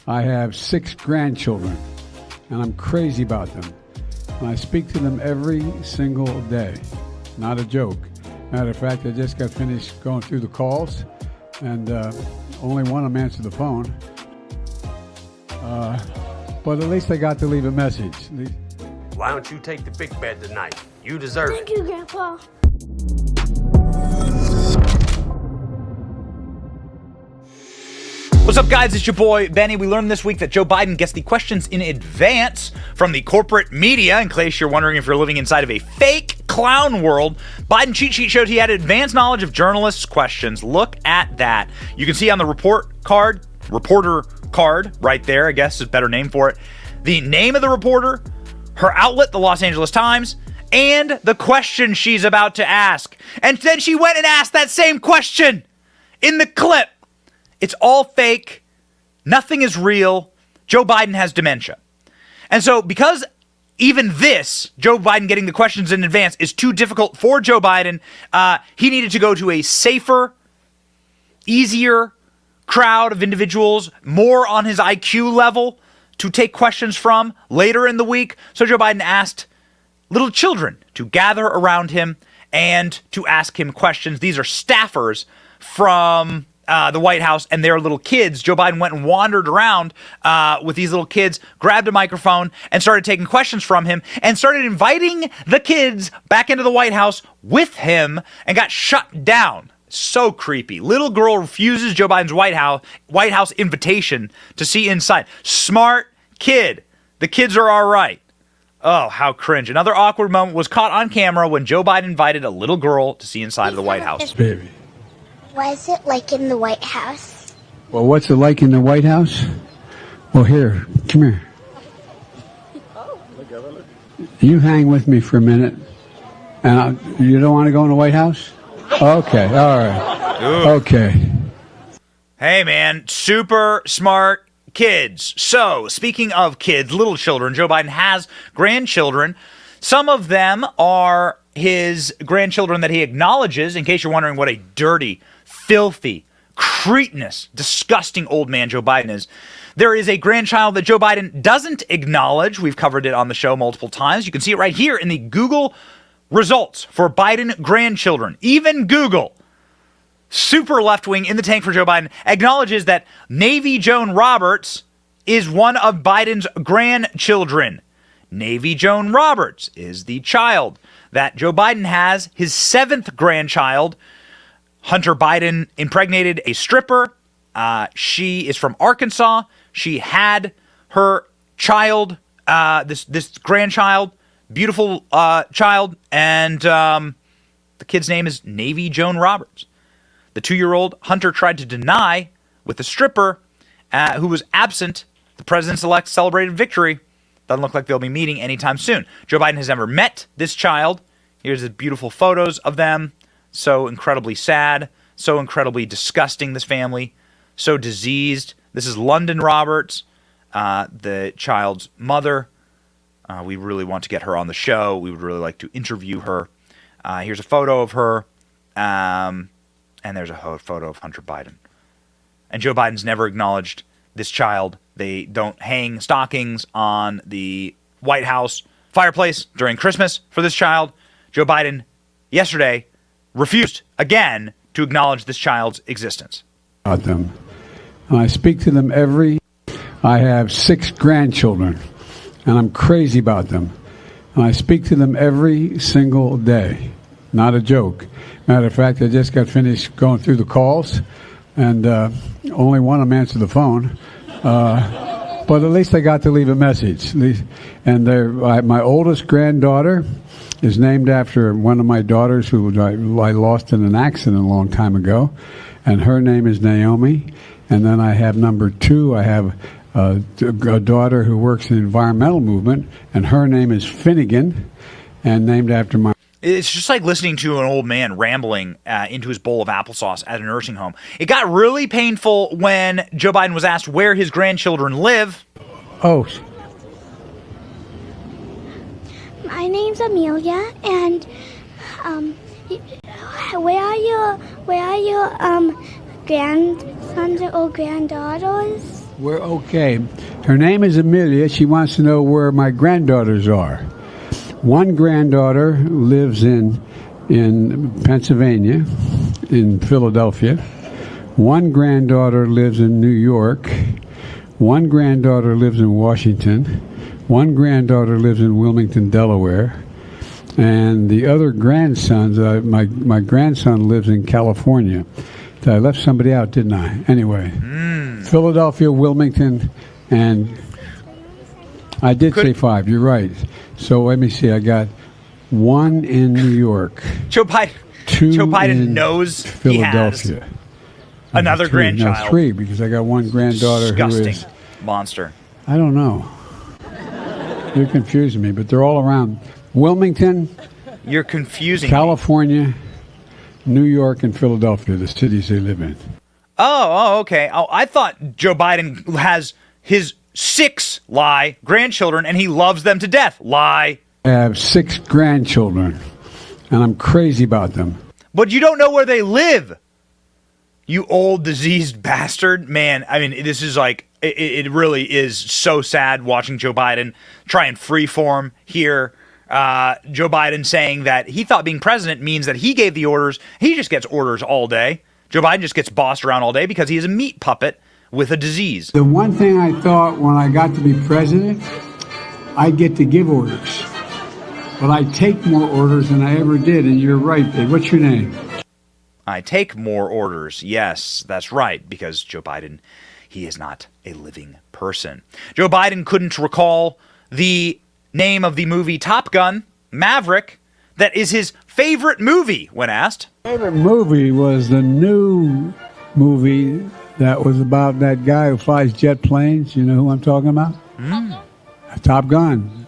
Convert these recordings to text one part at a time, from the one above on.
I have 6 grandchildren, and I'm crazy about them. And I speak to them every single day. Not a joke. Matter of fact, I just got finished going through the calls, and only one of them answered the phone. But at least I got to leave a message. Why don't you take the big bed tonight? You deserve it. Thank you, Grandpa. What's up, guys? It's your boy, Benny. We learned this week that Joe Biden gets the questions in advance from the corporate media. In case you're wondering if you're living inside of a fake clown world, Biden cheat sheet showed he had advanced knowledge of journalists' questions. Look at that. You can see on the reporter card right there, I guess is a better name for it, the name of the reporter, her outlet, the Los Angeles Times, and the question she's about to ask. And then she went and asked that same question in the clip. It's all fake. Nothing is real. Joe Biden has dementia. And so because even this, Joe Biden getting the questions in advance, is too difficult for Joe Biden, he needed to go to a safer, easier crowd of individuals, more on his IQ level to take questions from later in the week. So Joe Biden asked little children to gather around him and to ask him questions. These are staffers from the White House and their little kids. Joe Biden went and wandered around with these little kids, grabbed a microphone and started taking questions from him and started inviting the kids back into the White House with him and got shut down. So creepy. Little girl refuses Joe Biden's White House invitation to see inside. Smart kid. The kids are all right. Oh, how cringe. Another awkward moment was caught on camera when Joe Biden invited a little girl to see inside of the White House. Baby. What is it like in the White House? Well, what's it like in the White House? Well, here, come here. You hang with me for a minute. And you don't want to go in the White House? Okay, all right. Ooh. Okay. Hey, man, super smart kids. So, speaking of kids, little children, Joe Biden has grandchildren. Some of them are his grandchildren that he acknowledges, in case you're wondering what a dirty, filthy, cretinous, disgusting old man Joe Biden is. There is a grandchild that Joe Biden doesn't acknowledge. We've covered it on the show multiple times. You can see it right here in the Google results for Biden grandchildren. Even Google, super left-wing in the tank for Joe Biden, acknowledges that Navy Joan Roberts is one of Biden's grandchildren. Navy Joan Roberts is the child that Joe Biden has, his 7th grandchild. Hunter Biden impregnated a stripper. She is from Arkansas. She had her child, this grandchild, beautiful child, and the kid's name is Navy Joan Roberts. The 2-year-old Hunter tried to deny with the stripper who was absent the president's-elect celebrated victory. Doesn't look like they'll be meeting anytime soon. Joe Biden has never met this child. Here's the beautiful photos of them. So incredibly sad, so incredibly disgusting, this family, so diseased. This is London Roberts, the child's mother. We really want to get her on the show. We would really like to interview her. Here's a photo of her, and there's a photo of Hunter Biden. And Joe Biden's never acknowledged this child. They don't hang stockings on the White House fireplace during Christmas for this child. Joe Biden, yesterday, refused again to acknowledge this child's existence. About them. I speak to them I have 6 grandchildren, and I'm crazy about them. And I speak to them every single day. Not a joke. Matter of fact, I just got finished going through the calls, and only one of them answered the phone. But at least I got to leave a message. And my oldest granddaughter is named after one of my daughters who I lost in an accident a long time ago. And her name is Naomi. And then I have number 2, I have a daughter who works in the environmental movement, and her name is Finnegan, and named after my... It's just like listening to an old man rambling into his bowl of applesauce at a nursing home. It got really painful when Joe Biden was asked where his grandchildren live. Oh. My name's Amelia, and where are your grandsons or granddaughters? We're okay. Her name is Amelia. She wants to know where my granddaughters are. One granddaughter lives in Pennsylvania, in Philadelphia. One granddaughter lives in New York. One granddaughter lives in Washington. One granddaughter lives in Wilmington, Delaware. And the other grandsons, my grandson lives in California. I left somebody out, didn't I? Anyway, Philadelphia, Wilmington, and I did say 5. You're right. So let me see. I got 1 in New York. Joe Biden. 2 Joe Biden in knows Philadelphia. He has another 3. grandchild. No, 3 because I got one granddaughter who Disgusting is. monster. I don't know. You're confusing me, but they're all around Wilmington. You're confusing California, me. New York, and Philadelphia, the cities they live in. Oh, okay. Oh, I thought Joe Biden has his 6 grandchildren, and he loves them to death. Lie. I have 6 grandchildren, and I'm crazy about them. But you don't know where they live. You old, diseased bastard. Man, I mean, this is like, it really is so sad watching Joe Biden try and freeform here. Joe Biden saying that he thought being president means that he gave the orders. He just gets orders all day. Joe Biden just gets bossed around all day because he is a meat puppet with a disease. The one thing I thought when I got to be president, I'd get to give orders. But I take more orders than I ever did, and you're right, Dave. What's your name? I take more orders. Yes, that's right, because Joe Biden, he is not a living person. Joe Biden couldn't recall the name of the movie Top Gun, Maverick, that is his favorite movie when asked. Favorite movie was the new movie that was about that guy who flies jet planes. You know who I'm talking about? Top Gun.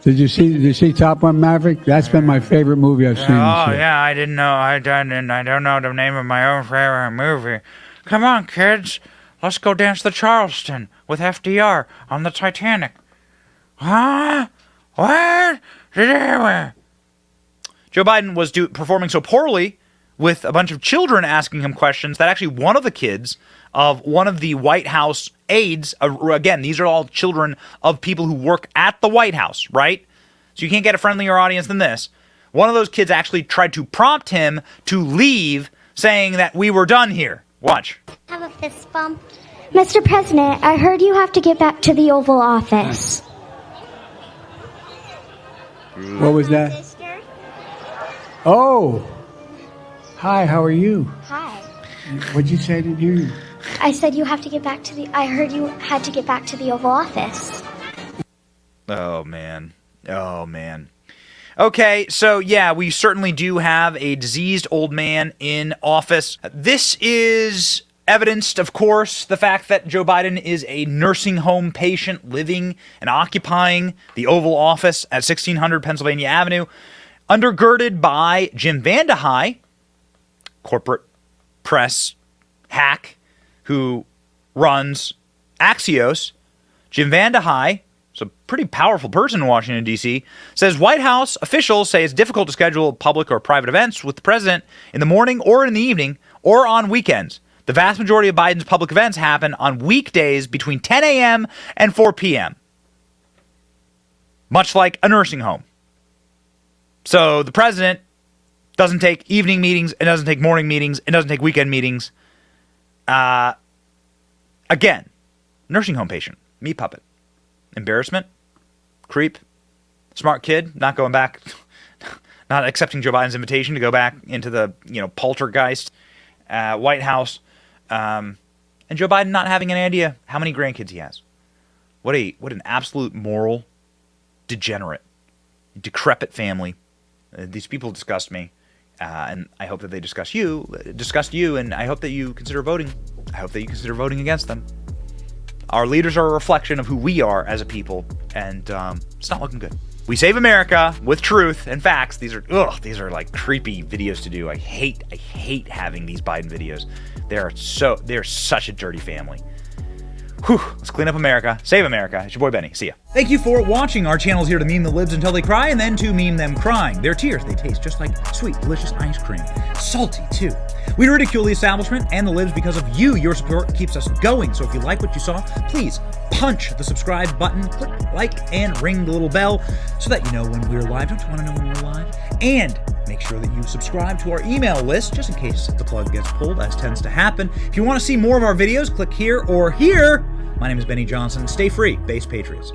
Did you see Top Gun Maverick? That's been my favorite movie I've seen. Oh, yeah, I didn't know. I don't know the name of my own favorite movie. Come on, kids. Let's go dance the Charleston with FDR on the Titanic. Huh? What? Joe Biden was performing so poorly with a bunch of children asking him questions that actually one of the kids of one of the White House aides, again, these are all children of people who work at the White House, right? So you can't get a friendlier audience than this. One of those kids actually tried to prompt him to leave, saying that we were done here. Watch. Have a fist bump. Mr. President, I heard you have to get back to the Oval Office. What was that? Sister? Oh. Hi, how are you? Hi. What'd you say? I didn't hear you. I said you have to get back to the... I heard you had to get back to the Oval Office. Oh, man. Oh, man. Okay, so yeah, we certainly do have a diseased old man in office. This is evidenced, of course, the fact that Joe Biden is a nursing home patient living and occupying the Oval Office at 1600 Pennsylvania Avenue, undergirded by Jim Vandehei, corporate press hack who runs Axios. Jim Vandehei, a pretty powerful person in Washington, D.C., says White House officials say it's difficult to schedule public or private events with the president in the morning or in the evening or on weekends. The vast majority of Biden's public events happen on weekdays between 10 a.m. and 4 p.m., much like a nursing home. So the president doesn't take evening meetings, and doesn't take morning meetings, and doesn't take weekend meetings. Again, nursing home patient, meat puppet. Embarrassment, creep, smart kid, not going back, not accepting Joe Biden's invitation to go back into the, poltergeist White House, and Joe Biden not having any idea how many grandkids he has. What an absolute moral degenerate, decrepit family. These people disgust me, and I hope that they disgust you, and I hope that you consider voting. I hope that you consider voting against them. Our leaders are a reflection of who we are as a people, and it's not looking good. We save America with truth and facts. These are like creepy videos to do. I hate having these Biden videos. They're such a dirty family. Whew, let's clean up America. Save America. It's your boy Benny. See ya. Thank you for watching. Our channel is here to meme the libs until they cry and then to meme them crying. Their tears, they taste just like sweet, delicious ice cream. Salty, too. We ridicule the establishment and the libs because of you. Your support keeps us going. So if you like what you saw, please punch the subscribe button, click like, and ring the little bell so that you know when we're live. Don't you want to know when we're live? And make sure that you subscribe to our email list just in case the plug gets pulled, as tends to happen. If you want to see more of our videos, click here or here. My name is Benny Johnson. Stay free, Base Patriots.